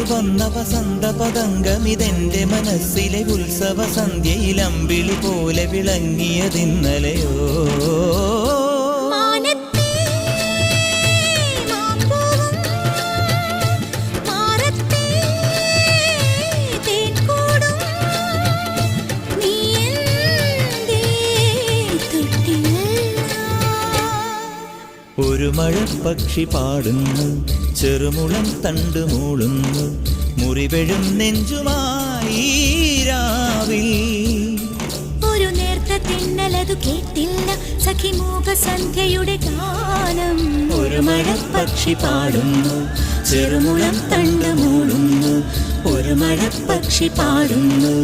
വന്ന വസന്ത പതംഗമിതെന്റെ മനസ്സിലെ ഉത്സവ സന്ധ്യയിൽ അമ്പിളി പോലെ വിളങ്ങിയതിന്നലെയോ. ഒരു മഴപ്പക്ഷി പാടുന്നു, ചെറുമുളം തണ്ടു മൂളുന്നു, മുറിവെഴും നെഞ്ചുമായി രാവിൽ. ഒരു നേർത്ത തിന്നലതു കേട്ടില്ല സഖിമൂക സന്ധ്യയുടെ ഗാനം. ഒരു മഴപ്പക്ഷി പാടുന്നു, ചെറുമുളം തണ്ടു മൂളുന്നു, ഒരു മഴപ്പക്ഷി പാടുന്നു.